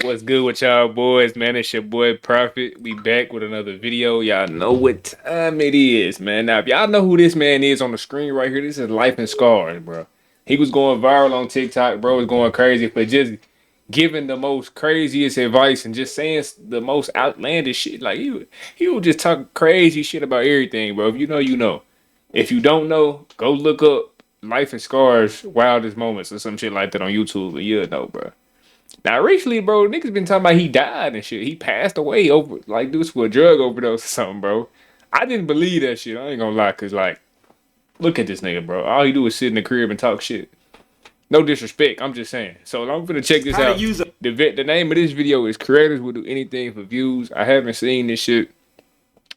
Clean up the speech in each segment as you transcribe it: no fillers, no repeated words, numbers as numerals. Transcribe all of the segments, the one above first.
What's good with y'all boys, man? It's your boy Prophet. We back with another video. Y'all know what time it is, man. Now, if y'all know who this man is on the screen right here, this is LifeandScars, bro. He was going viral on TikTok, bro. Was going crazy for just giving the most craziest advice and just saying the most outlandish shit. Like he would just talk crazy shit about everything, bro. If you know, you know. If you don't know, go look up Life and Scars Wildest Moments or some shit like that on YouTube and you'll know, bro. Now recently, bro, niggas been talking about he died and shit. He passed away over like this for a drug overdose or something, bro. I didn't believe that shit. I ain't gonna lie, cause like, look at this nigga, bro. All he do is sit in the crib and talk shit. No disrespect, I'm just saying. So I'm gonna check this out. The name of this video is "Creators Will Do Anything for Views." I haven't seen this shit.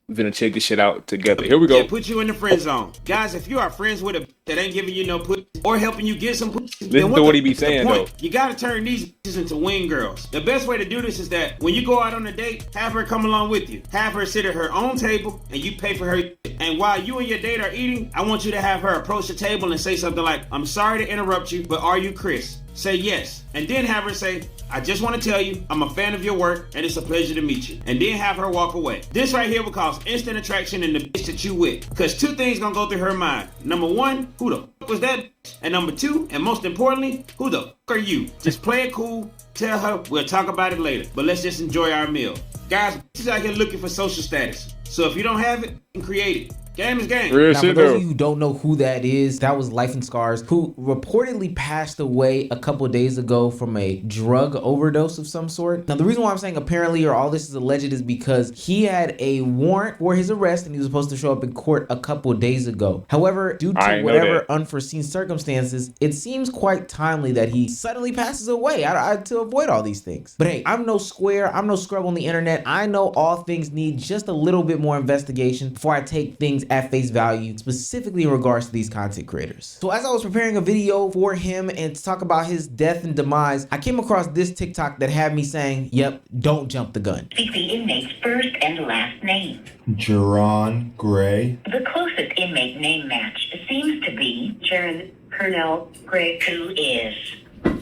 We're gonna check this shit out together. Here we go. Yeah, put you in the friend zone. Guys, if you are friends with a that ain't giving you no pussy or helping you get some pussy, listen to what he be saying though. You gotta turn these bitches into wing girls. The best way to do this is that when you go out on a date, have her come along with you. Have her sit at her own table and you pay for her. And while you and your date are eating, I want you to have her approach the table and say something like, "I'm sorry to interrupt you, but are you Chris?" Say yes. And then have her say, "I just want to tell you, I'm a fan of your work and it's a pleasure to meet you." And then have her walk away. This right here will cause instant attraction in the bitch that you with. Cause two things gonna go through her mind. Number one, who the fuck was that bitch? And number two, and most importantly, who the fuck are you? Just play it cool, tell her, we'll talk about it later. But let's just enjoy our meal. Guys, bitches out here looking for social status. So if you don't have it, create it. Game is game. Now, for those of you who don't know who that is, that was LifeandScars, who reportedly passed away a couple of days ago from a drug overdose of some sort. Now, the reason why I'm saying apparently or all this is alleged is because he had a warrant for his arrest and he was supposed to show up in court a couple of days ago. However, due to whatever unforeseen circumstances, it seems quite timely that he suddenly passes away to avoid all these things. But hey, I'm no square, I'm no scrub on the internet. I know all things need just a little bit more investigation before I take things at face value, specifically in regards to these content creators. So as I was preparing a video for him and to talk about his death and demise, I came across this TikTok that had me saying, yep, don't jump the gun. Speak the inmate's first and last name. Jerron Gray. The closest inmate name match seems to be Jaron Purnell Gray, who is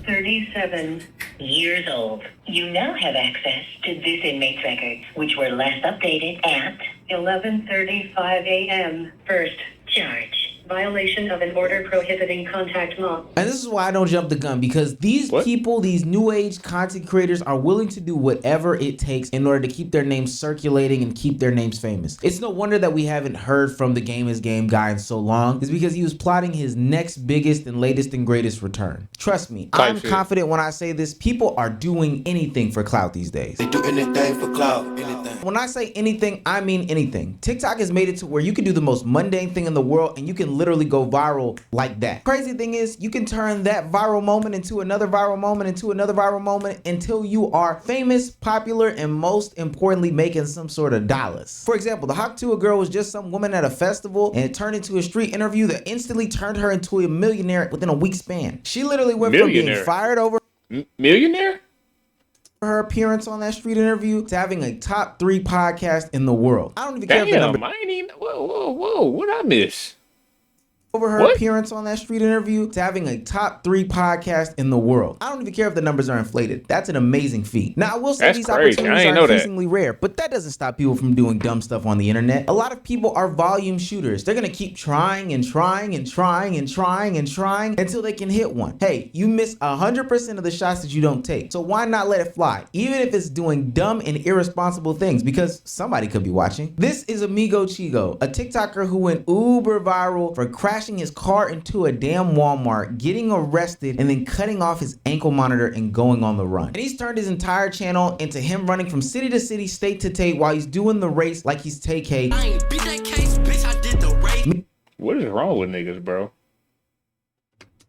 37 years old. You now have access to this inmate's records, which were last updated at 11:35 a.m. First charge. Violation of an order prohibiting contact law. And this is why I don't jump the gun, because these people, these new age content creators are willing to do whatever it takes in order to keep their names circulating and keep their names famous. It's no wonder that we haven't heard from the Game is Game guy in so long. It's because he was plotting his next biggest and latest and greatest return. Trust me, I'm confident when I say this, people are doing anything for clout these days. They do anything for clout, anything. When I say anything, I mean anything. TikTok has made it to where you can do the most mundane thing in the world and you can literally go viral like that. Crazy thing is, you can turn that viral moment into another viral moment into another viral moment until you are famous, popular, and most importantly, making some sort of dollars. For example, the Hawk Tuah girl was just some woman at a festival and it turned into a street interview that instantly turned her into a millionaire within a week span. She literally went from being fired over millionaire? her appearance on that street interview to having a top 3 podcast in the world. I don't even care if the number. Whoa, what I miss? Over her appearance on that street interview to having a top 3 podcast in the world. I don't even care if the numbers are inflated. That's an amazing feat. Now, I will say these opportunities are increasingly rare, but that doesn't stop people from doing dumb stuff on the internet. A lot of people are volume shooters. They're gonna keep trying and trying and trying and trying and trying until they can hit one. Hey, you miss 100% of the shots that you don't take. So why not let it fly? Even if it's doing dumb and irresponsible things, because somebody could be watching. This is Amigo Chigo, a TikToker who went uber viral for crashing his car into a damn Walmart, getting arrested, and then cutting off his ankle monitor and going on the run. And he's turned his entire channel into him running from city to city, state to state while he's doing the race like he's Tay-K. I ain't beat that case, bitch, I did the race. What is wrong with niggas, bro?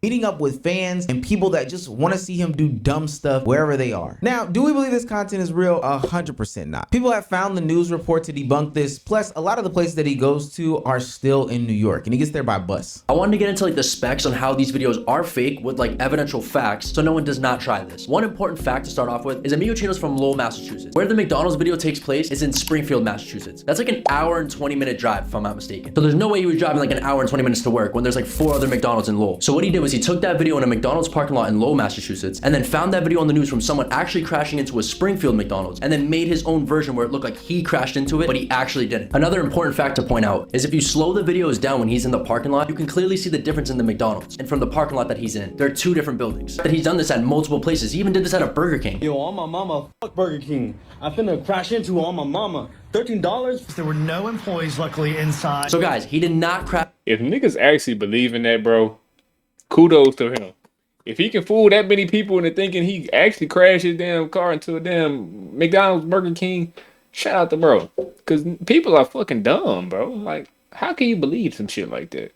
Meeting up with fans and people that just want to see him do dumb stuff wherever they are. Now, do we believe this content is real? 100% not. People have found the news report to debunk this. Plus, a lot of the places that he goes to are still in New York, and he gets there by bus. I wanted to get into like the specs on how these videos are fake with like evidential facts, so no one does not try this. One important fact to start off with is Amigo Chino's from Lowell, Massachusetts. Where the McDonald's video takes place is in Springfield, Massachusetts. That's like an hour and 20-minute drive, if I'm not mistaken. So there's no way he was driving like an hour and 20 minutes to work when there's like 4 other McDonald's in Lowell. So what he did was he took that video in a McDonald's parking lot in Lowell, Massachusetts, and then found that video on the news from someone actually crashing into a Springfield McDonald's, and then made his own version where it looked like he crashed into it, but he actually didn't. Another important fact to point out is if you slow the videos down when he's in the parking lot, you can clearly see the difference in the McDonald's and from the parking lot that he's in. There are two different buildings. That he's done this at multiple places. He even did this at a Burger King. Yo, on my mama, fuck Burger King. I finna crash into on my mama. $13? There were no employees, luckily, inside. So guys, he did not crash. If niggas actually believe in that, bro, kudos to him. If he can fool that many people into thinking he actually crashed his damn car into a damn McDonald's, Burger King, shout out to bro. Because people are fucking dumb, bro. Like, how can you believe some shit like that?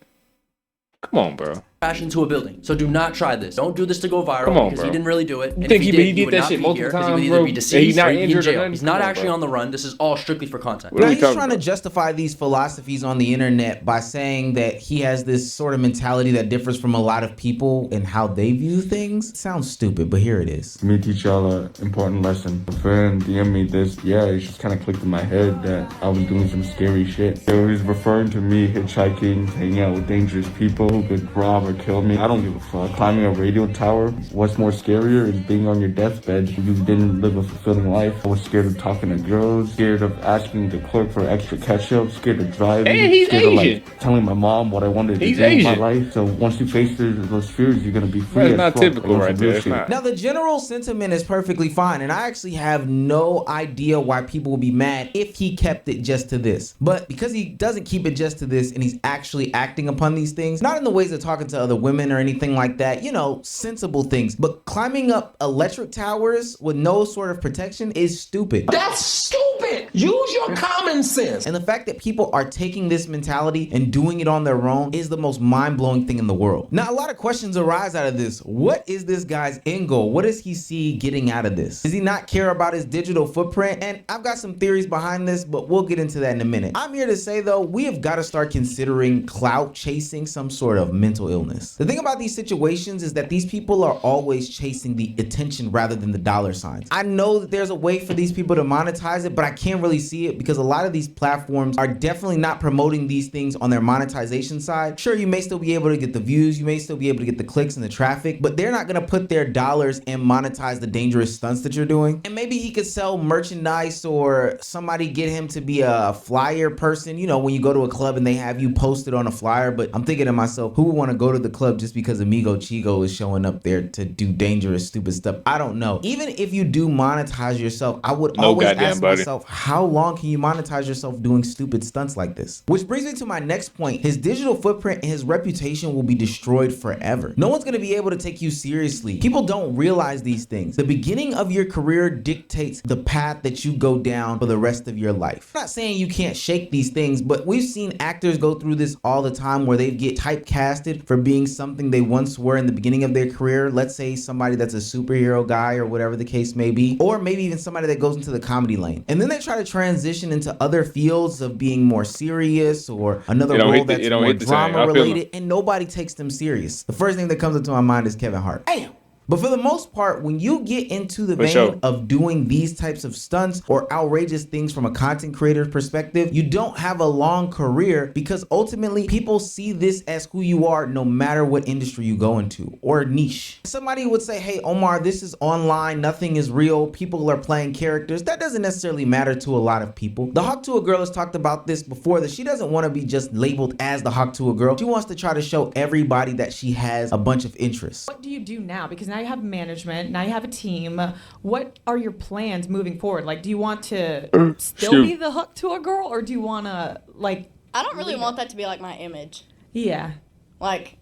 Come on, bro. Crash into a building. So do not try this. Don't do this to go viral. Come on, because bro. he didn't really do it. You think he did that shit multiple times, He would bro? either be deceased He's not or he'd be in injured or jail. nothing? He's not Come on, actually bro. on the run. This is all strictly for content. What are Now we he's talking trying to about? justify these philosophies on the internet by saying that he has this sort of mentality that differs from a lot of people in how they view things. It sounds stupid, but here it is. Let me teach y'all an important lesson. A friend DM'd me this. Yeah, it just kind of clicked in my head that I was doing some scary shit. He was referring to me hitchhiking, hanging out with dangerous people who could rob or kill me. I don't give a fuck. Climbing a radio tower. What's more scarier is being on your deathbed. You didn't live a fulfilling life. I was scared of talking to girls, scared of asking the clerk for extra ketchup, scared of driving, Hey, he's scared Asian. of like telling my mom what I wanted to He's do in my Asian. life. So once you face those fears, you're gonna be free. That's as not fuck. typical On some right there. real It's shit. not. Now, the general sentiment is perfectly fine, and I actually have no idea why people will be mad if he kept it just to this. But because he doesn't keep it just to this and he's actually acting upon these things, not in the ways of talking to other women or anything like that, you know, sensible things, but climbing up electric towers with no sort of protection is stupid. That's stupid. Use your common sense. And the fact that people are taking this mentality and doing it on their own is the most mind-blowing thing in the world. Now, a lot of questions arise out of this. What is this guy's end goal? What does he see getting out of this? Does he not care about his digital footprint? And I've got some theories behind this, but we'll get into that in a minute. I'm here to say, though, we have got to start considering clout chasing some sort of mental illness. The thing about these situations is that these people are always chasing the attention rather than the dollar signs. I know that there's a way for these people to monetize it, but I can't really see it because a lot of these platforms are definitely not promoting these things on their monetization side. Sure, you may still be able to get the views, you may still be able to get the clicks and the traffic, but they're not going to put their dollars and monetize the dangerous stunts that you're doing. And maybe he could sell merchandise or somebody get him to be a flyer person. You know, when you go to a club and they have you posted on a flyer, but I'm thinking to myself, who would want to go to the club just because Amigo Chigo is showing up there to do dangerous, stupid stuff? I don't know. Even if you do monetize yourself, I would always ask myself, how long can you monetize yourself doing stupid stunts like this? Which brings me to my next point. His digital footprint and his reputation will be destroyed forever. No one's going to be able to take you seriously. People don't realize these things. The beginning of your career dictates the path that you go down for the rest of your life. I'm not saying you can't shake these things, but we've seen actors go through this all the time where they get typecasted for being something they once were in the beginning of their career. Let's say somebody that's a superhero guy or whatever the case may be, or maybe even somebody that goes into the comedy lane. And then they try to transition into other fields of being more serious or another role that's more drama related, and nobody takes them serious. The first thing that comes into my mind is Kevin Hart. Damn. But for the most part, when you get into the vein of doing these types of stunts or outrageous things from a content creator's perspective, you don't have a long career because ultimately people see this as who you are no matter what industry you go into or niche. Somebody would say, hey, Omar, this is online. Nothing is real. People are playing characters. That doesn't necessarily matter to a lot of people. The Hawk Tuah girl has talked about this before, that she doesn't want to be just labeled as the Hawk Tuah girl. She wants to try to show everybody that she has a bunch of interests. What do you do now? Because now you have management, now you have a team. What are your plans moving forward? Like, do you want to still be the Hawk Tuah girl, or do you want to, like... I don't really want that to be, like, my image. Yeah. Like,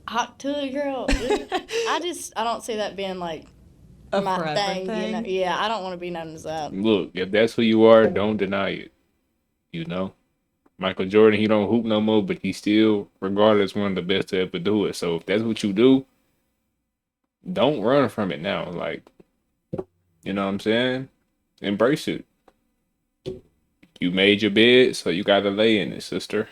Hawk Tuah girl. I don't see that being, like, my thing. You know? Yeah, I don't want to be known as that. Look, if that's who you are, don't deny it. You know? Michael Jordan, he don't hoop no more, but he's still, regardless, one of the best to ever do it. So if that's what you do, don't run from it now. Like, you know what I'm saying? Embrace it. You made your bed, so you gotta lay in it, sister.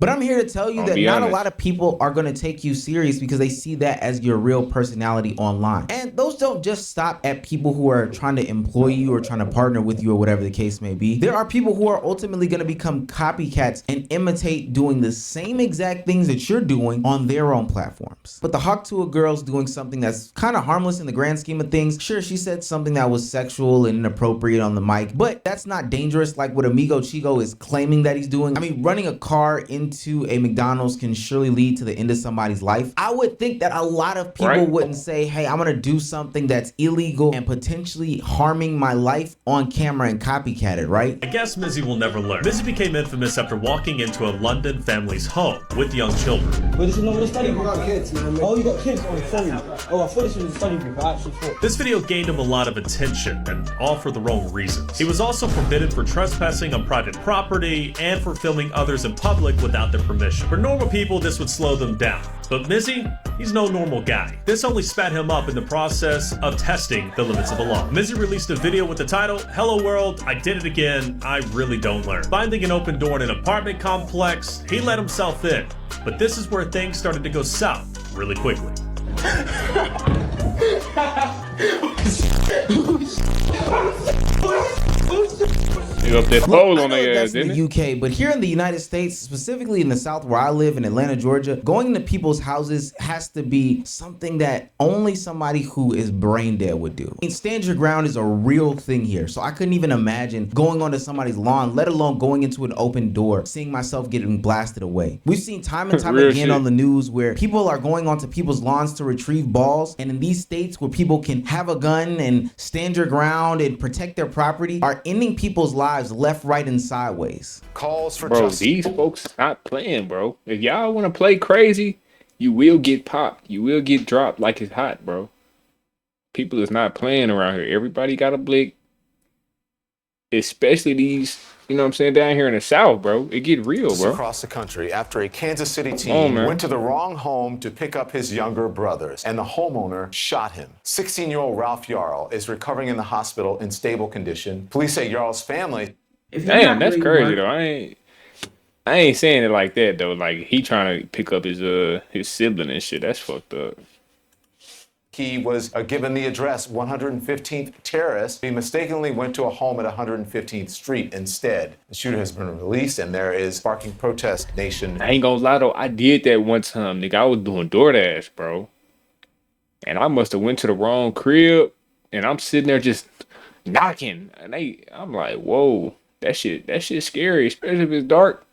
But I'm here to tell you that not a lot of people are going to take you serious because they see that as your real personality online. And those those don't just stop at people who are trying to employ you or trying to partner with you or whatever the case may be. There are people who are ultimately going to become copycats and imitate doing the same exact things that you're doing on their own platforms. But the Hawk Tuah girl's doing something that's kind of harmless in the grand scheme of things. Sure, she said something that was sexual and inappropriate on the mic, but that's not dangerous like what Amigo Chigo is claiming that he's doing. I mean, running a car into a McDonald's can surely lead to the end of somebody's life. I would think that a lot of people wouldn't say, hey, I'm gonna do something that's illegal and potentially harming my life on camera and copycat it, right? I guess Mizzy will never learn. Mizzy became infamous after walking into a London family's home with young children. But this is not a study group. I got kids, man. Oh, you got kids? Oh, sorry. Oh, I thought this was a study group. I actually thought. This video gained him a lot of attention, and all for the wrong reasons. He was also forbidden for trespassing on private property and for filming others in public without their permission. For normal people, this would slow them down. But Mizzy, he's no normal guy. This only sped him up in the process of testing the limits of the law. Mizzy released a video with the title, "Hello World, I did it again, I really don't learn." Finding an open door in an apartment complex, he let himself in. But this is where things started to go south really quickly. You up that pole on their ass, didn't it? In the UK, but here in the United States, specifically in the South where I live in Atlanta, Georgia, going into people's houses has to be something that only somebody who is brain dead would do. I mean, stand your ground is a real thing here, so I couldn't even imagine going onto somebody's lawn, let alone going into an open door, seeing myself getting blasted away. We've seen time and time again on the news where people are going onto people's lawns to retrieve balls, and in these states where people can have a gun and stand your ground and protect their property, are ending people's lives left, right, and sideways. Calls for justice. These folks not playing, bro. If y'all want to play crazy, you will get popped. You will get dropped like it's hot, bro. People is not playing around here. Everybody got a blick. Especially these, you know what I'm saying, down here in the South, bro. It get real, bro. Across the country after a Kansas City teen went to the wrong home to pick up his younger brothers, and the homeowner shot him. 16-year-old Ralph Yarl is recovering in the hospital in stable condition. Police say Yarl's family... Damn, that's crazy, though. I ain't saying it like that, though. Like, he trying to pick up his sibling and shit. That's fucked up. He was given the address 115th Terrace. He mistakenly went to a home at 115th Street instead. The shooter has been released, and there is sparking protest nation. I ain't gonna lie though, I did that one time, nigga. I was doing DoorDash, bro, and I must have went to the wrong crib, and I'm sitting there just knocking, and I'm like, whoa, that shit scary, especially if it's dark,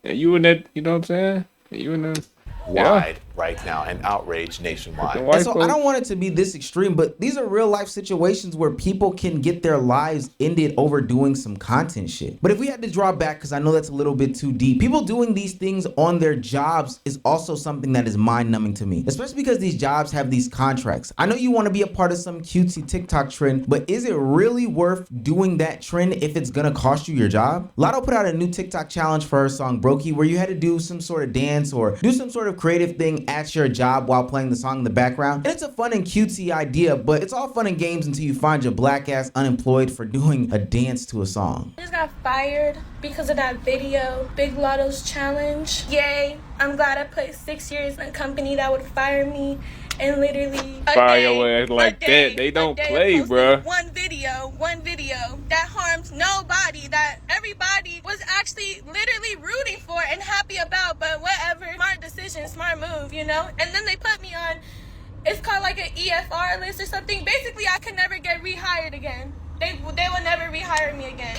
and you in that, you know what I'm saying? You in the wide right now and outrage nationwide. And so I don't want it to be this extreme, but these are real life situations where people can get their lives ended over doing some content shit. But if we had to draw back, because I know that's a little bit too deep, people doing these things on their jobs is also something that is mind numbing to me, especially because these jobs have these contracts. I know you want to be a part of some cutesy TikTok trend, but is it really worth doing that trend if it's gonna cost you your job? Lotto put out a new TikTok challenge for her song Brokey, where you had to do some sort of dance or do some sort of creative thing at your job while playing the song in the background. And it's a fun and cutesy idea, but it's all fun and games until you find your black ass unemployed for doing a dance to a song. I just got fired because of that video, Big Lotto's challenge. Yay, I'm glad I put 6 years in a company that would fire me and literally fire your ass like that. They don't play, bruh. One video that harmed nobody, that everybody was actually literally rooting for and happy about, but whatever. Smart decision, smart move, you know? And then they put me on, it's called like an EFR list or something. Basically, I could never get rehired again. They will never rehire me again.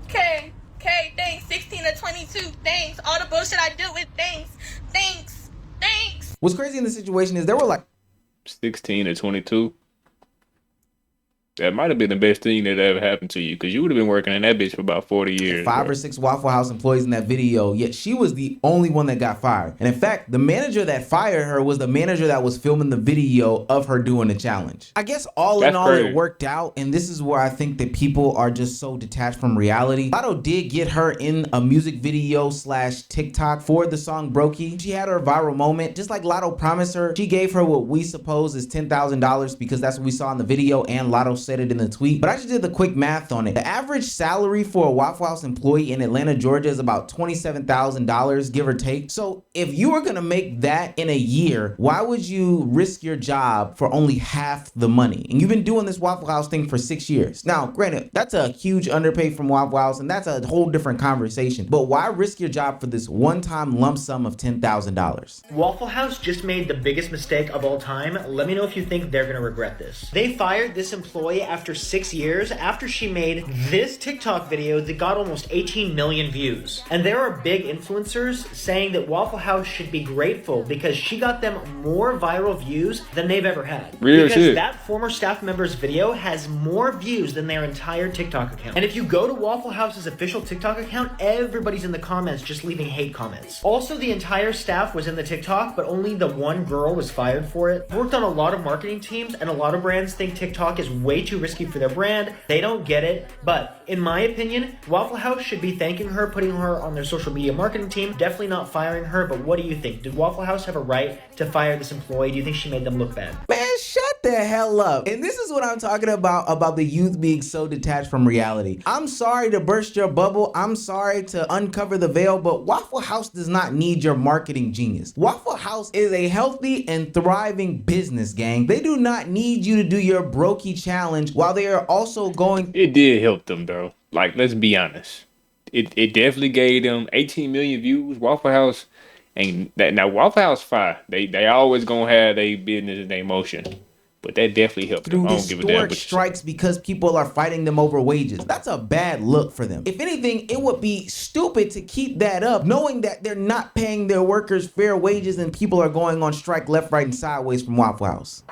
Okay, thanks. 16 to 22, thanks. All the bullshit I deal with, thanks. What's crazy in this situation is there were like 16 to 22. That might have been the best thing that ever happened to you, because you would have been working in that bitch for about 40 years. 5 or 6 Waffle House employees in that video, yet she was the only one that got fired. And in fact, the manager that fired her was the manager that was filming the video of her doing the challenge. I guess all in all, it worked out, and this is where I think that people are just so detached from reality. Lotto did get her in a music video / TikTok for the song Brokey. She had her viral moment, just like Lotto promised her. She gave her what we suppose is $10,000 because that's what we saw in the video, and Lotto almost said it in the tweet, but I just did the quick math on it. The average salary for a Waffle House employee in Atlanta, Georgia is about $27,000, give or take. So if you were gonna make that in a year, why would you risk your job for only half the money? And you've been doing this Waffle House thing for 6 years. Now, granted, that's a huge underpay from Waffle House, and that's a whole different conversation. But why risk your job for this one-time lump sum of $10,000? Waffle House just made the biggest mistake of all time. Let me know if you think they're gonna regret this. They fired this employee after 6 years after she made this TikTok video that got almost 18 million views. And there are big influencers saying that Waffle House should be grateful because she got them more viral views than they've ever had. Real because shit. That former staff member's video has more views than their entire TikTok account. And if you go to Waffle House's official TikTok account, everybody's in the comments just leaving hate comments. Also, the entire staff was in the TikTok, but only the one girl was fired for it. I've worked on a lot of marketing teams, and a lot of brands think TikTok is way too risky for their brand. They don't get it, but in my opinion, Waffle House should be thanking her, putting her on their social media marketing team, definitely not firing her. But what do you think? Did Waffle House have a right to fire this employee? Do you think she made them look bad? Man, shut the hell up. And this is what I'm talking about the youth being so detached from reality. I'm sorry to burst your bubble. I'm sorry to uncover the veil, but Waffle House does not need your marketing genius. Waffle House is a healthy and thriving business, gang. They do not need you to do your brokey challenge while they are also going. It did help them though. Like, let's be honest. It definitely gave them 18 million views. Waffle House ain't that now. Waffle House fire. They always gonna have their business and their motion. But that definitely helped them. I don't give a damn. Historic strikes because people are fighting them over wages. That's a bad look for them. If anything, it would be stupid to keep that up, knowing that they're not paying their workers fair wages and people are going on strike left, right, and sideways from Waffle House.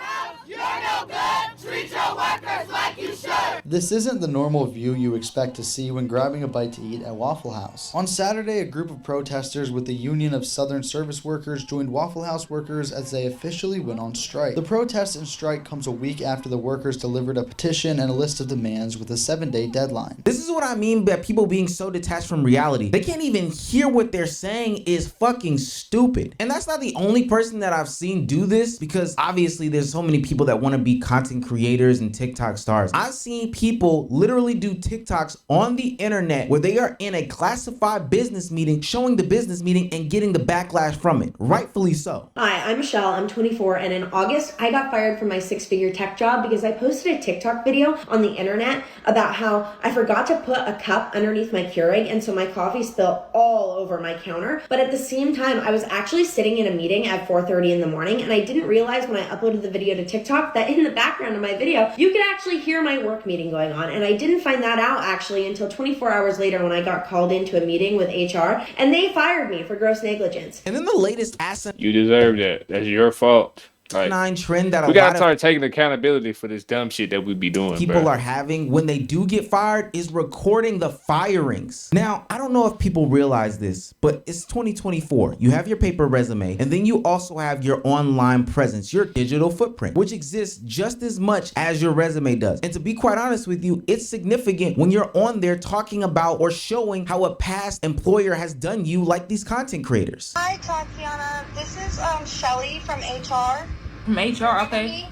You're no good. Treat your workers like you should. This isn't the normal view you expect to see when grabbing a bite to eat at Waffle House. On Saturday, a group of protesters with the Union of Southern Service Workers joined Waffle House workers as they officially went on strike. The protest and strike comes a week after the workers delivered a petition and a list of demands with a 7-day deadline. This is what I mean by people being so detached from reality. They can't even hear what they're saying is fucking stupid. And that's not the only person that I've seen do this, because obviously there's so many people that want to be content creators and TikTok stars. I've seen people literally do TikToks on the internet where they are in a classified business meeting, showing the business meeting and getting the backlash from it. Rightfully so. Hi, I'm Michelle. I'm 24, and in August, I got fired from my 6-figure tech job because I posted a TikTok video on the internet about how I forgot to put a cup underneath my Keurig, and so my coffee spilled all over my counter. But at the same time, I was actually sitting in a meeting at 4:30 in the morning, and I didn't realize when I uploaded the video to TikTok that in the background of my video, you could actually hear my work meeting going on. And I didn't find that out actually until 24 hours later when I got called into a meeting with HR, and they fired me for gross negligence. And then the latest You deserve that. That's your fault. Like, trend that we gotta start taking accountability for this dumb shit that we be doing. People are having when they do get fired is recording the firings. Now, I don't know if people realize this, but it's 2024. You have your paper resume, and then you also have your online presence, your digital footprint, which exists just as much as your resume does. And to be quite honest with you, it's significant when you're on there talking about or showing how a past employer has done you, like these content creators. Hi, Tatiana. This is Shelly from HR. From HR, okay.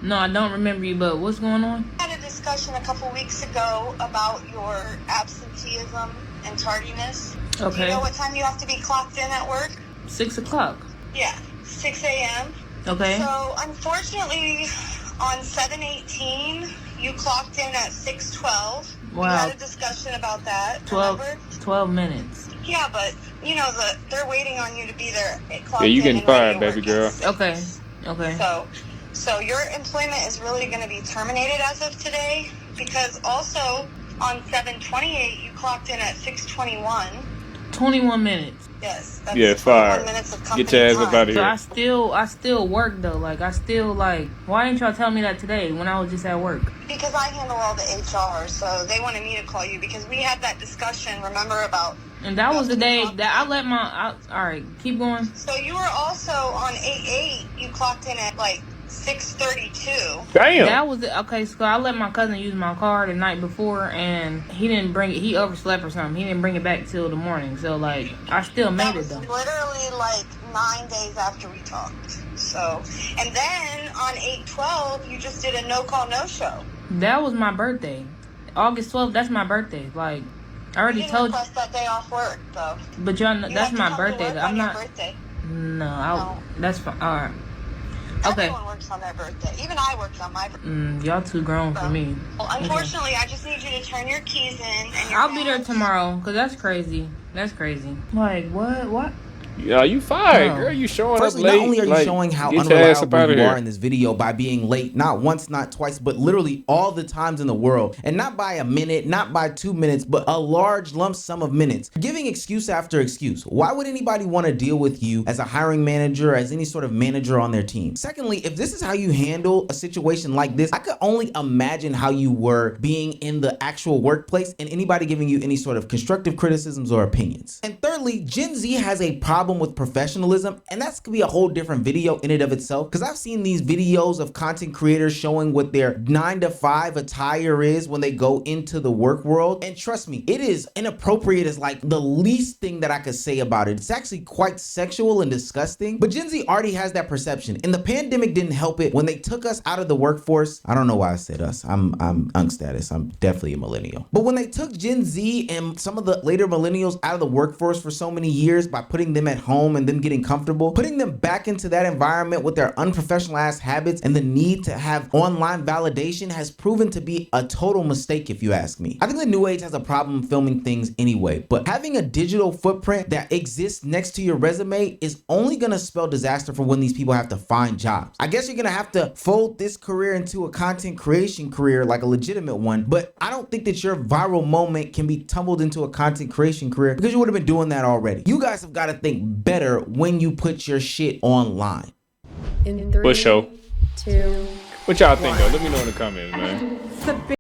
No, I don't remember you, but what's going on? I had a discussion a couple weeks ago about your absenteeism and tardiness. Okay. Do you know what time you have to be clocked in at work? 6 o'clock. Yeah, 6 a.m. Okay. So, unfortunately, on 7/18, you clocked in at 6:12. Wow. We had a discussion about that, 12 minutes. Yeah, but, you know, they're waiting on you to be there. Yeah, you getting fired, baby girl. Okay. Okay. So your employment is really going to be terminated as of today, because also on 7/28 you clocked in at 6:21. 21 minutes. Yes. That's yeah, fired. Minutes of get your ass up out of so here. I still work though. Like why didn't y'all tell me that today when I was just at work? Because I handle all the HR, so they wanted me to call you because we had that discussion. Remember about. And that was the day that I let my. All right, keep going. So you were also on 8/8. You clocked in at like 6:32. Damn. That was it. Okay. So I let my cousin use my car the night before, and he didn't bring it. He overslept or something. He didn't bring it back till the morning. So like, I still made it though. Literally like 9 days after we talked. So, and then on 8/12, you just did a no call, no show. That was my birthday. August 12th, that's my birthday. Like, I already told you. Request that day off work, though. But y'all know, that's my birthday. I'm not. Birthday. No, that's fine. All right. Okay. Everyone works on their birthday. Even I worked on my birthday. Y'all too grown for me. Well, unfortunately, I just need you to turn your keys in. And I'll be there tomorrow, because that's crazy. That's crazy. Like, what? Yeah, you fired, girl. You showing Firstly, up late. not only are you showing how unreliable you are in this video by being late, not once, not twice, but literally all the times in the world, and not by a minute, not by 2 minutes, but a large lump sum of minutes, giving excuse after excuse. Why would anybody want to deal with you as a hiring manager, as any sort of manager on their team? Secondly, if this is how you handle a situation like this, I could only imagine how you were being in the actual workplace and anybody giving you any sort of constructive criticisms or opinions. And thirdly, Gen Z has a problem with professionalism, and that's gonna be a whole different video in and of itself, because I've seen these videos of content creators showing what their 9-to-5 attire is when they go into the work world, and trust me, it is inappropriate as like the least thing that I could say about it. It's actually quite sexual and disgusting, but Gen Z already has that perception, and the pandemic didn't help it when they took us out of the workforce. I don't know why I said us. I'm unk status. I'm definitely a millennial. But when they took Gen Z and some of the later millennials out of the workforce for so many years by putting them at home and them getting comfortable, putting them back into that environment with their unprofessional ass habits and the need to have online validation has proven to be a total mistake, if you ask me. I think the new age has a problem filming things anyway, but having a digital footprint that exists next to your resume is only gonna spell disaster for when these people have to find jobs. I guess you're gonna have to fold this career into a content creation career, like a legitimate one, but I don't think that your viral moment can be tumbled into a content creation career because you would have been doing that already. You guys have got to think better when you put your shit online. For sure. 2, what y'all think though? Let me know in the comments, man.